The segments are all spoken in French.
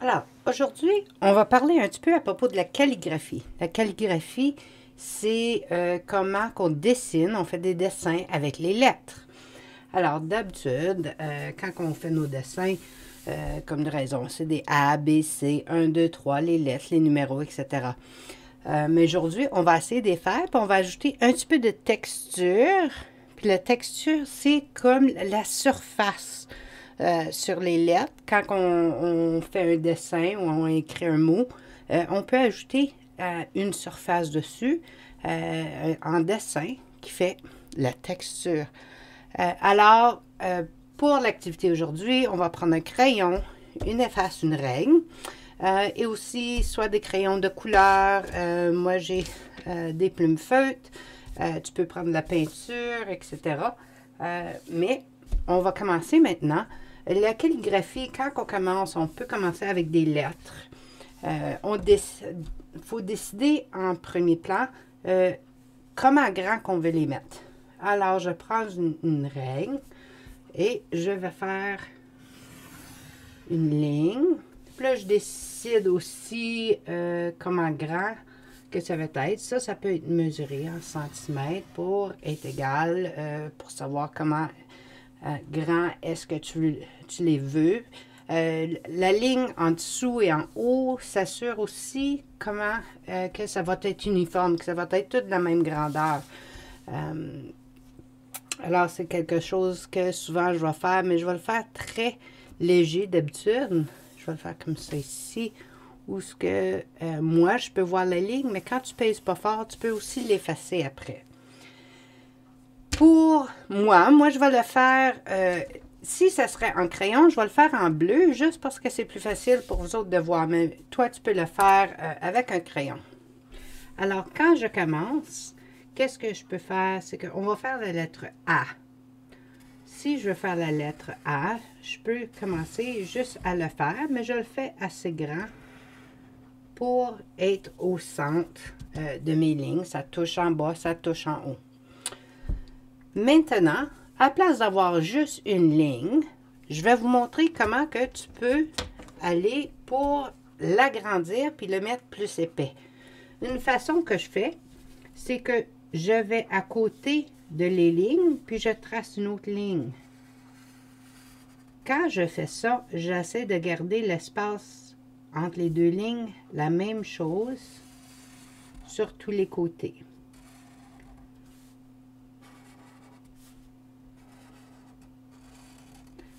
Alors, aujourd'hui, on va parler un petit peu à propos de la calligraphie. La calligraphie, c'est comment qu'on dessine, on fait des dessins avec les lettres. Alors, d'habitude, quand on fait nos dessins, comme de raison, c'est des A, B, C, 1, 2, 3, les lettres, les numéros, etc. Mais aujourd'hui, on va essayer de les faire, puis on va ajouter un petit peu de texture. Puis la texture, c'est comme la surface sur les lettres. Quand on fait un dessin ou on écrit un mot, on peut ajouter une surface dessus en dessin qui fait la texture. Alors, pour l'activité aujourd'hui, on va prendre un crayon, une efface, une règle. Et aussi, soit des crayons de couleur. Moi, j'ai des plumes feutres. Tu peux prendre de la peinture, etc. Mais on va commencer maintenant. La calligraphie, quand on commence, on peut commencer avec des lettres. Il faut décider en premier plan comment grand qu'on veut les mettre. Alors, je prends une règle et je vais faire une ligne. Puis là, je décide aussi comment grand que ça va être. Ça peut être mesuré en centimètres pour être égal, pour savoir comment grand est-ce que tu les veux. La ligne en dessous et en haut s'assure aussi comment que ça va être uniforme, que ça va être tout de la même grandeur. Alors, c'est quelque chose que souvent je vais faire, mais je vais le faire très léger d'habitude. Je vais le faire comme ça ici, où ce que moi, je peux voir la ligne, mais quand tu pèses pas fort, tu peux aussi l'effacer après. Pour moi, je vais le faire, si ça serait en crayon, je vais le faire en bleu, juste parce que c'est plus facile pour vous autres de voir. Mais toi, tu peux le faire avec un crayon. Alors, quand je commence, qu'est-ce que je peux faire? C'est qu'on va faire la lettre A. Si je veux faire la lettre A, je peux commencer juste à le faire, mais je le fais assez grand pour être au centre de mes lignes. Ça touche en bas, ça touche en haut. Maintenant, à place d'avoir juste une ligne, je vais vous montrer comment que tu peux aller pour l'agrandir puis le mettre plus épais. Une façon que je fais, c'est que je vais à côté de les lignes, puis je trace une autre ligne. Quand je fais ça, j'essaie de garder l'espace entre les deux lignes, la même chose sur tous les côtés.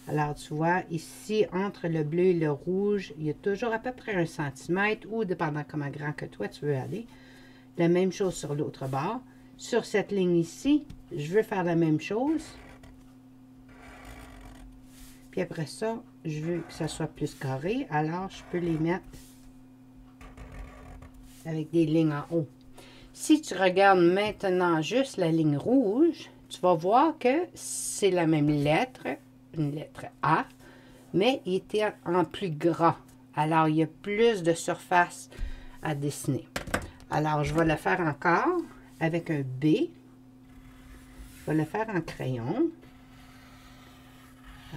Alors, tu vois, ici, entre le bleu et le rouge, il y a toujours à peu près 1 centimètre, ou dépendant comment grand que toi tu veux aller. La même chose sur l'autre bord. Sur cette ligne ici, je veux faire la même chose. Puis après ça, je veux que ça soit plus carré. Alors, je peux les mettre avec des lignes en haut. Si tu regardes maintenant juste la ligne rouge, tu vas voir que c'est la même lettre, une lettre A, mais il était en plus gras. Alors, il y a plus de surface à dessiner. Alors, je vais le faire encore avec un B. Je vais le faire en crayon.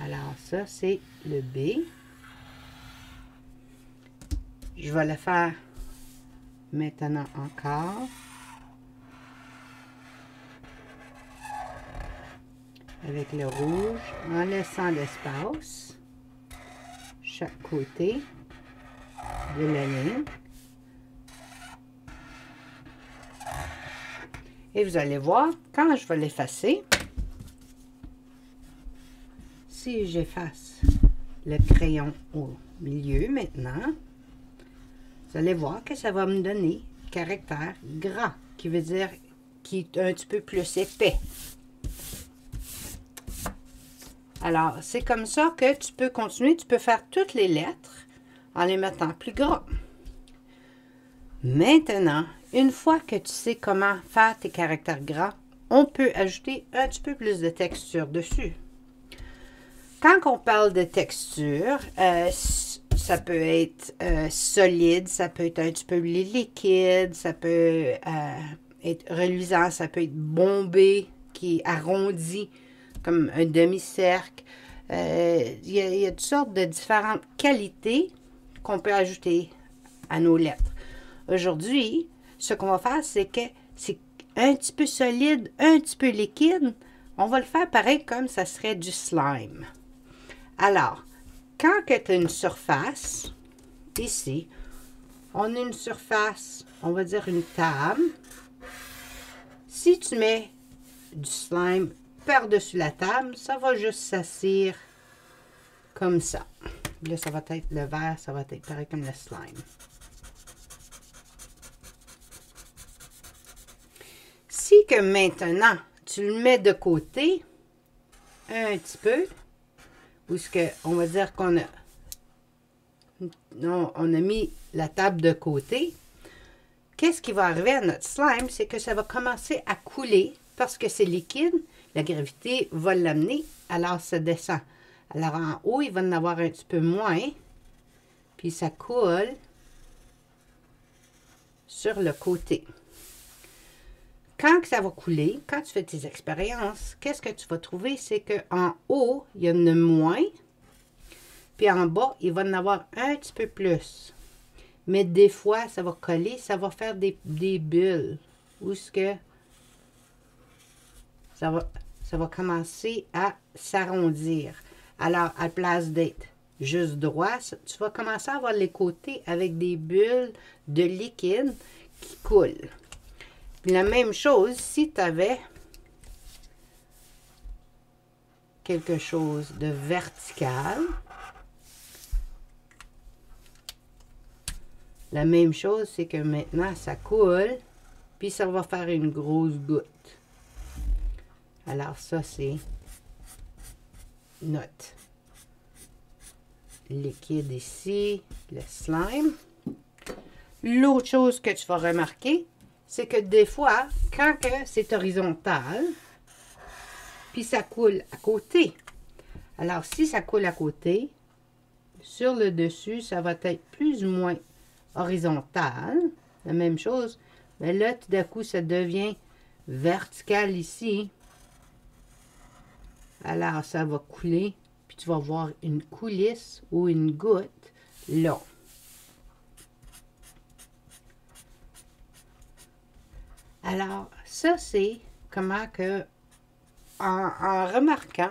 Alors, ça, c'est le B. Je vais le faire maintenant encore avec le rouge, en laissant l'espace chaque côté de la ligne. Et vous allez voir, quand je vais l'effacer, si j'efface le crayon au milieu maintenant, vous allez voir que ça va me donner caractère gras, qui veut dire qui est un petit peu plus épais. Alors, c'est comme ça que tu peux continuer. Tu peux faire toutes les lettres en les mettant plus gras. Maintenant, une fois que tu sais comment faire tes caractères gras, on peut ajouter un petit peu plus de texture dessus. Quand on parle de texture, ça peut être solide, ça peut être un petit peu liquide, ça peut être reluisant, ça peut être bombé, qui est arrondi, comme un demi-cercle. Il y a toutes sortes de différentes qualités qu'on peut ajouter à nos lettres. Aujourd'hui, ce qu'on va faire, c'est que c'est un petit peu solide, un petit peu liquide. On va le faire pareil comme ça serait du slime. Alors, quand tu as une surface, ici, on a une surface, on va dire une table. Si tu mets du slime par-dessus la table, ça va juste s'assire comme ça. Là, ça va être le vert, ça va être pareil comme le slime. Si que maintenant, tu le mets de côté, un petit peu, ou ce que on va dire qu'on a, on a mis la table de côté, qu'est-ce qui va arriver à notre slime? C'est que ça va commencer à couler parce que c'est liquide. La gravité va l'amener, alors ça descend. Alors en haut, il va en avoir un petit peu moins. Puis ça coule sur le côté. Quand ça va couler, quand tu fais tes expériences, qu'est-ce que tu vas trouver? C'est qu'en haut, il y en a moins. Puis en bas, il va en avoir un petit peu plus. Mais des fois, ça va coller, ça va faire des bulles. Où est-ce que ça va commencer à s'arrondir. Alors, à la place d'être juste droit, tu vas commencer à avoir les côtés avec des bulles de liquide qui coulent. Puis la même chose, si tu avais quelque chose de vertical, la même chose, c'est que maintenant, ça coule, puis ça va faire une grosse goutte. Alors ça, c'est notre liquide ici, le slime. L'autre chose que tu vas remarquer, c'est que des fois, quand c'est horizontal, puis ça coule à côté. Alors, si ça coule à côté, sur le dessus, ça va être plus ou moins horizontal. La même chose. Mais là, tout d'un coup, ça devient vertical ici. Alors, ça va couler, puis tu vas voir une coulisse ou une goutte là. Alors, ça, c'est comment que, en remarquant,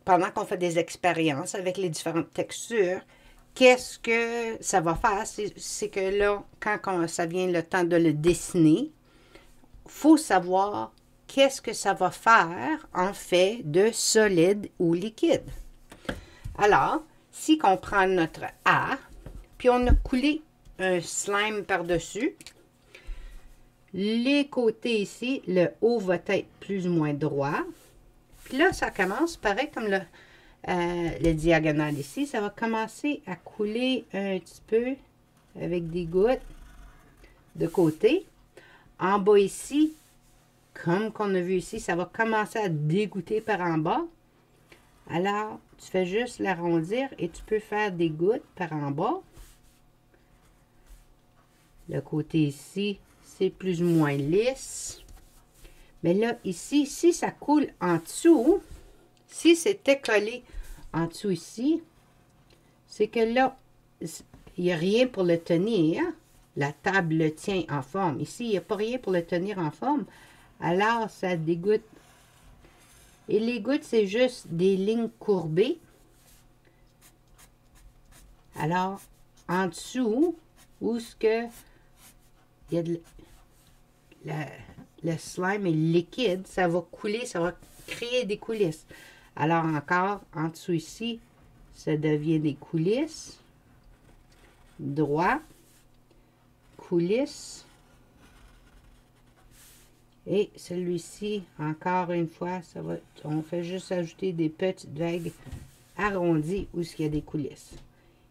pendant qu'on fait des expériences avec les différentes textures, qu'est-ce que ça va faire? C'est que là, quand ça vient le temps de le dessiner, il faut savoir qu'est-ce que ça va faire en fait de solide ou liquide. Alors, si on prend notre A, puis on a coulé un slime par-dessus, les côtés ici, le haut va être plus ou moins droit. Puis là, ça commence, pareil comme le diagonale ici, ça va commencer à couler un petit peu avec des gouttes de côté. En bas ici, comme qu'on a vu ici, ça va commencer à dégoûter par en bas. Alors, tu fais juste l'arrondir et tu peux faire des gouttes par en bas. Le côté ici, c'est plus ou moins lisse. Mais là, ici, si ça coule en dessous, si c'était collé en dessous ici, c'est que là, il n'y a rien pour le tenir. La table le tient en forme. Ici, il n'y a pas rien pour le tenir en forme. Alors, ça dégoûte. Et les gouttes, c'est juste des lignes courbées. Alors, en dessous, où ce que il y a de le slime est liquide, ça va couler, ça va créer des coulisses. Alors, encore, en dessous ici, ça devient des coulisses. Droit. Coulisses. Et celui-ci, encore une fois, ça va, on fait juste ajouter des petites vagues arrondies où il y a des coulisses.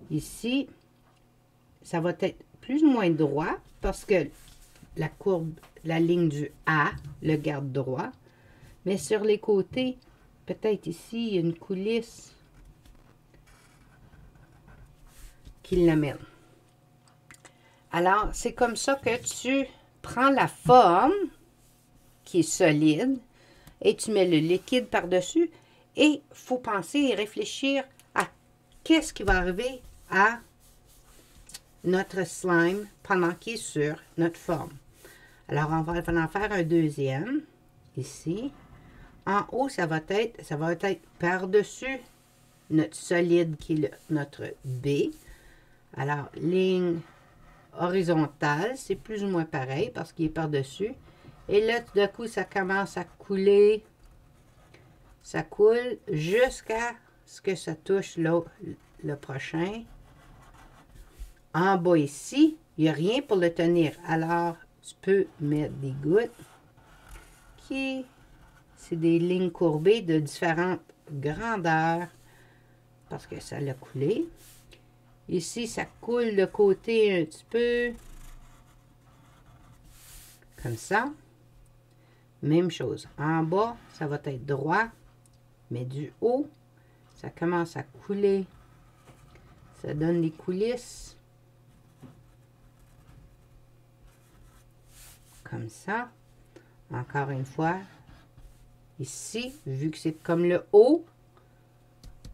Ici, ça va être plus ou moins droit parce que la courbe, la ligne du A le garde droit. Mais sur les côtés, peut-être ici, il y a une coulisse qui l'amène. Alors, c'est comme ça que tu prends la forme qui est solide et tu mets le liquide par-dessus et il faut penser et réfléchir à qu'est-ce qui va arriver à notre slime pendant qu'il est sur notre forme. Alors, on va en faire un deuxième, ici. En haut, ça va être par-dessus notre solide qui est notre B. Alors, ligne horizontale, c'est plus ou moins pareil parce qu'il est par-dessus. Et là, tout d'un coup, ça commence à couler. Ça coule jusqu'à ce que ça touche le prochain. En bas ici, il n'y a rien pour le tenir. Alors, tu peux mettre des gouttes qui, c'est des lignes courbées de différentes grandeurs parce que ça l'a coulé. Ici, ça coule de côté un petit peu. Comme ça. Même chose. En bas, ça va être droit. Mais du haut, ça commence à couler. Ça donne des coulisses. Comme ça. Encore une fois. Ici, vu que c'est comme le haut,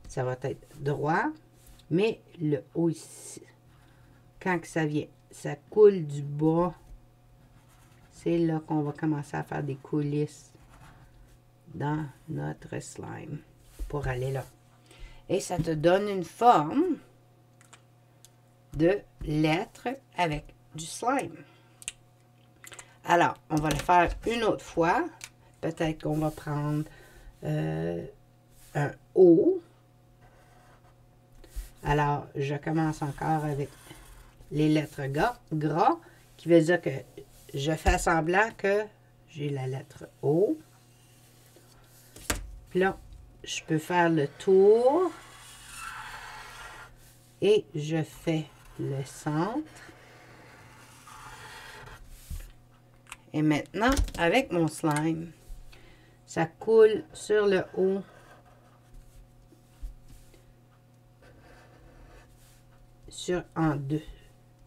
ça va être droit. Mais le haut ici, quand que ça vient, ça coule du bas. C'est là qu'on va commencer à faire des coulisses dans notre slime pour aller là. Et ça te donne une forme de lettre avec du slime. Alors, on va le faire une autre fois. Peut-être qu'on va prendre un O. Alors, je commence encore avec les lettres gras, qui veut dire que je fais semblant que j'ai la lettre O. Puis là, je peux faire le tour. Et je fais le centre. Et maintenant, avec mon slime, ça coule sur le haut.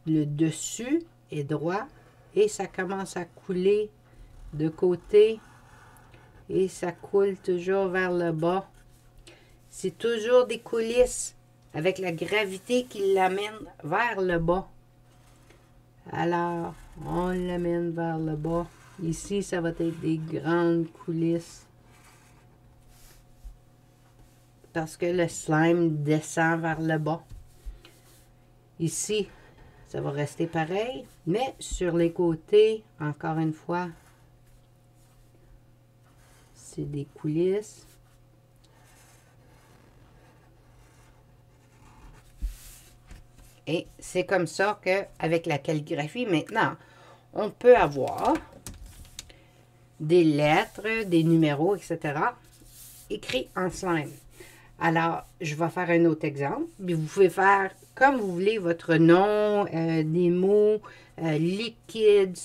Le dessus est droit et ça commence à couler de côté et ça coule toujours vers le bas. C'est toujours des coulisses avec la gravité qui l'amène vers le bas. Alors, on l'amène vers le bas. Ici, ça va être des grandes coulisses. Parce que le slime descend vers le bas. Ici, ça va rester pareil, mais sur les côtés, encore une fois, c'est des coulisses. Et c'est comme ça qu'avec la calligraphie, maintenant, on peut avoir des lettres, des numéros, etc. écrits en slime. Alors, je vais faire un autre exemple. Puis vous pouvez faire comme vous voulez votre nom, des mots, liquides.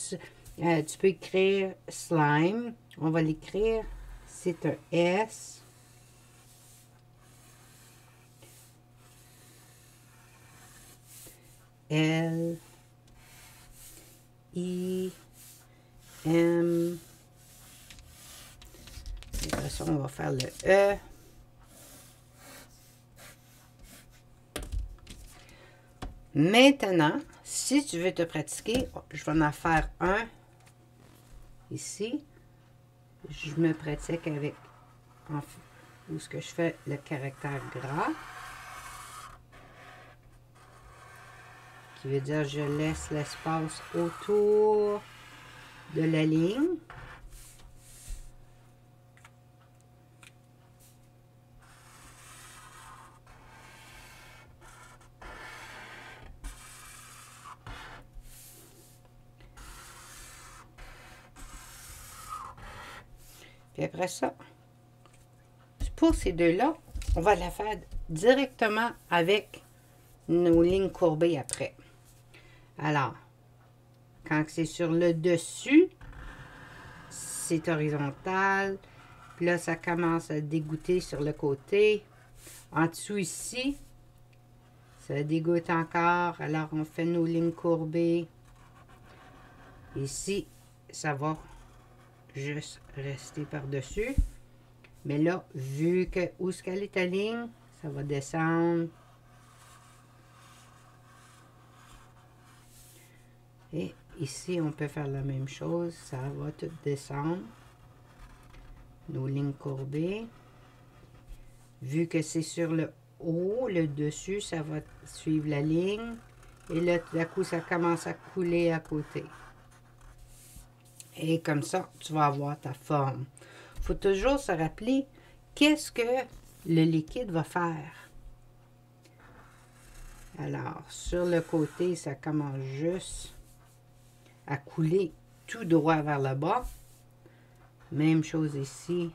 Tu peux écrire slime. On va l'écrire. C'est un S. L. I. M. Et après ça, on va faire le E. Maintenant, si tu veux te pratiquer, je vais en faire un ici. Je me pratique avec où ce que je fais le caractère gras. Qui veut dire je laisse l'espace autour de la ligne. Puis après ça, pour ces deux-là, on va la faire directement avec nos lignes courbées après. Alors, quand c'est sur le dessus, c'est horizontal. Puis là, ça commence à dégoûter sur le côté. En dessous ici, ça dégoûte encore. Alors, on fait nos lignes courbées. Ici, ça va juste rester par-dessus. Mais là, vu que où est-ce qu'elle est ta ligne, ça va descendre Et ici, on peut faire la même chose. Ça va tout descendre. Nos lignes courbées. Vu que c'est sur le haut, le dessus, ça va suivre la ligne. Et là, tout à coup, ça commence à couler à côté. Et comme ça, tu vas avoir ta forme. Il faut toujours se rappeler qu'est-ce que le liquide va faire. Alors, sur le côté, ça commence juste à couler tout droit vers le bas. Même chose ici.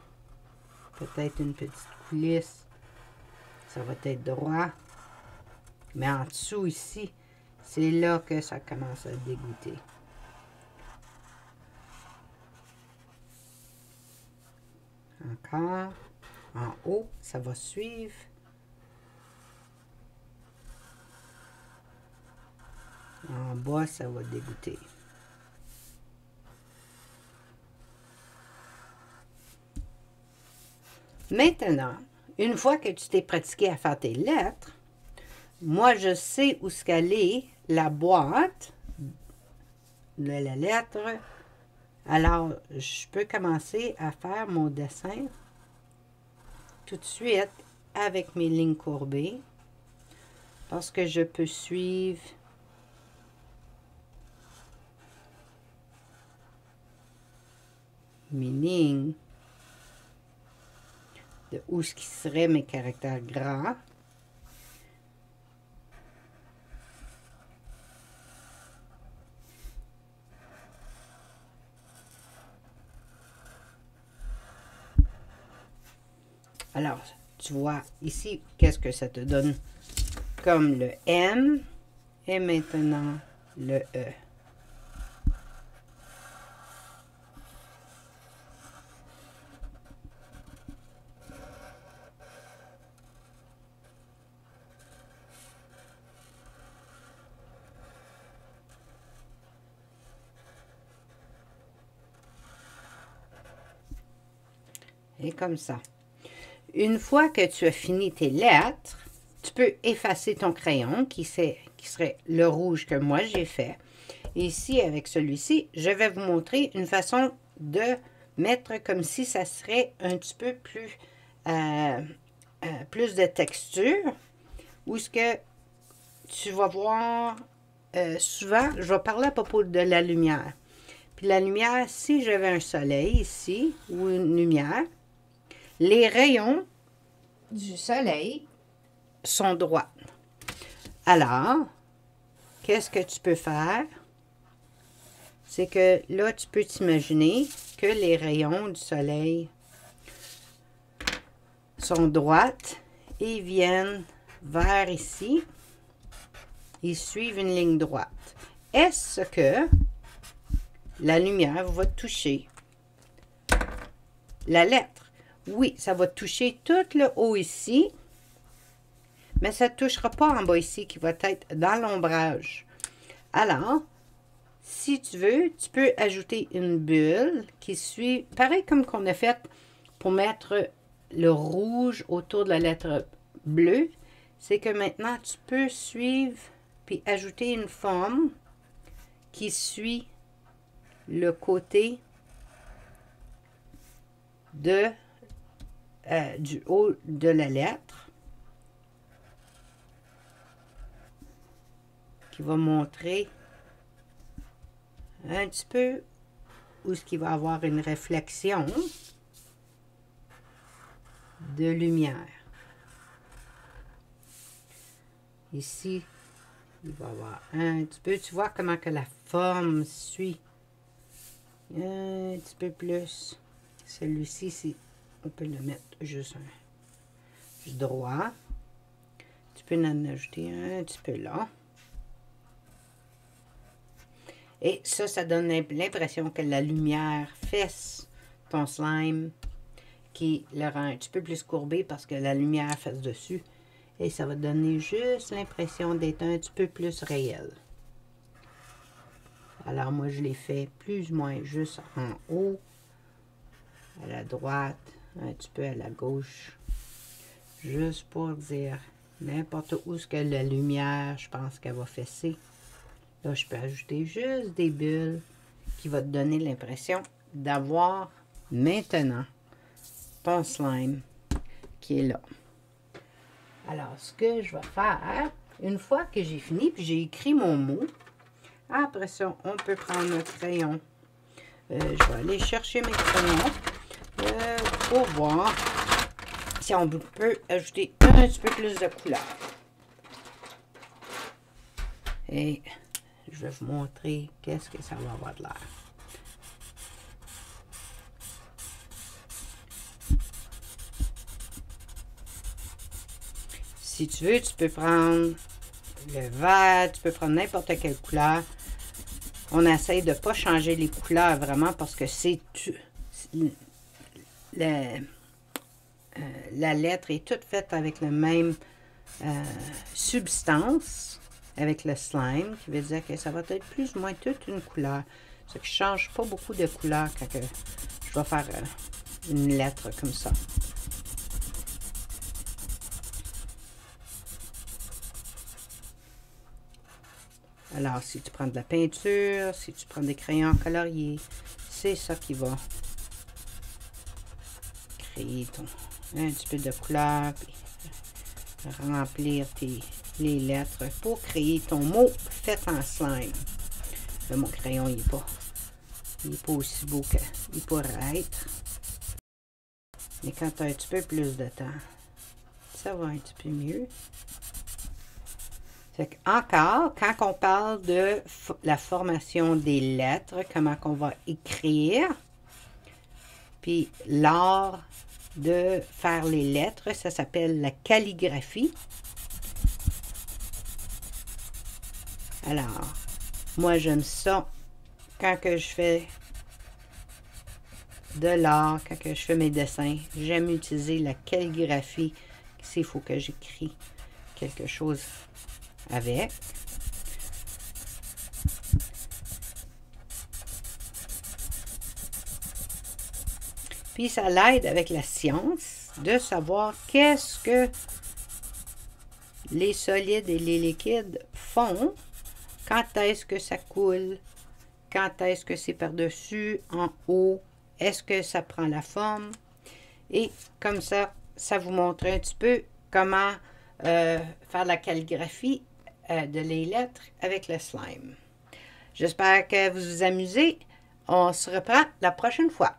Peut-être une petite coulisse. Ça va être droit. Mais en dessous ici, c'est là que ça commence à dégoûter. Encore. En haut, ça va suivre. En bas, ça va dégoûter. Maintenant, une fois que tu t'es pratiqué à faire tes lettres, moi, je sais où est-ce qu'elle est, la boîte de la lettre. Alors, je peux commencer à faire mon dessin tout de suite avec mes lignes courbées parce que je peux suivre mes lignes de où ce qui serait mes caractères gras. Alors, tu vois ici, qu'est-ce que ça te donne comme le M et maintenant le E. Et comme ça. Une fois que tu as fini tes lettres, tu peux effacer ton crayon qui serait le rouge que moi j'ai fait. Et ici, avec celui-ci, je vais vous montrer une façon de mettre comme si ça serait un petit peu plus, plus de texture. Où ce que tu vas voir, souvent, je vais parler à propos de la lumière. Puis la lumière, si j'avais un soleil ici, ou une lumière, les rayons du soleil sont droits. Alors, qu'est-ce que tu peux faire? C'est que là, tu peux t'imaginer que les rayons du soleil sont droites et viennent vers ici. Ils suivent une ligne droite. Est-ce que la lumière va toucher la lettre? Oui, ça va toucher tout le haut ici, mais ça ne touchera pas en bas ici, qui va être dans l'ombrage. Alors, si tu veux, tu peux ajouter une bulle qui suit, pareil comme qu'on a fait pour mettre le rouge autour de la lettre bleue. C'est que maintenant, tu peux suivre puis ajouter une forme qui suit le côté de du haut de la lettre, qui va montrer un petit peu où ce qui va avoir une réflexion de lumière. Ici, il va y avoir un petit peu, tu vois comment que la forme suit un petit peu plus. Celui-ci, on peut le mettre juste droit. Tu peux en ajouter un petit peu là. Et ça donne l'impression que la lumière fesse ton slime, qui le rend un petit peu plus courbé parce que la lumière fesse dessus. Et ça va donner juste l'impression d'être un petit peu plus réel. Alors moi, je l'ai fait plus ou moins juste en haut, à la droite, un petit peu à la gauche. Juste pour dire n'importe où ce que la lumière, je pense qu'elle va fesser. Là, je peux ajouter juste des bulles qui vont te donner l'impression d'avoir maintenant ton slime qui est là. Alors, ce que je vais faire, une fois que j'ai fini, puis j'ai écrit mon mot, après ça, on peut prendre notre crayon. Je vais aller chercher mes crayons pour voir si on peut ajouter un petit peu plus de couleur. Et je vais vous montrer qu'est-ce que ça va avoir de l'air. Si tu veux, tu peux prendre le vert, tu peux prendre n'importe quelle couleur. On essaye de ne pas changer les couleurs vraiment parce que c'est la lettre est toute faite avec la même substance, avec le slime, qui veut dire que ça va être plus ou moins toute une couleur. Ce qui ne change pas beaucoup de couleur quand je vais faire une lettre comme ça. Alors, si tu prends de la peinture, si tu prends des crayons coloriés, c'est ça qui va créer un petit peu de couleur, puis remplir les lettres pour créer ton mot fait en slime. Là, mon crayon, il n'est pas aussi beau qu'il pourrait être. Mais quand tu as un petit peu plus de temps, ça va un petit peu mieux. Encore, quand on parle de la formation des lettres, comment qu'on va écrire, puis l'art de faire les lettres, ça s'appelle la calligraphie. Alors, moi j'aime ça quand que je fais de l'art, quand que je fais mes dessins. J'aime utiliser la calligraphie. S'il faut que j'écris quelque chose avec. Puis ça l'aide avec la science de savoir qu'est-ce que les solides et les liquides font, quand est-ce que ça coule, quand est-ce que c'est par-dessus, en haut, est-ce que ça prend la forme. Et comme ça, ça vous montre un petit peu comment faire la calligraphie de les lettres avec le slime. J'espère que vous vous amusez. On se reprend la prochaine fois.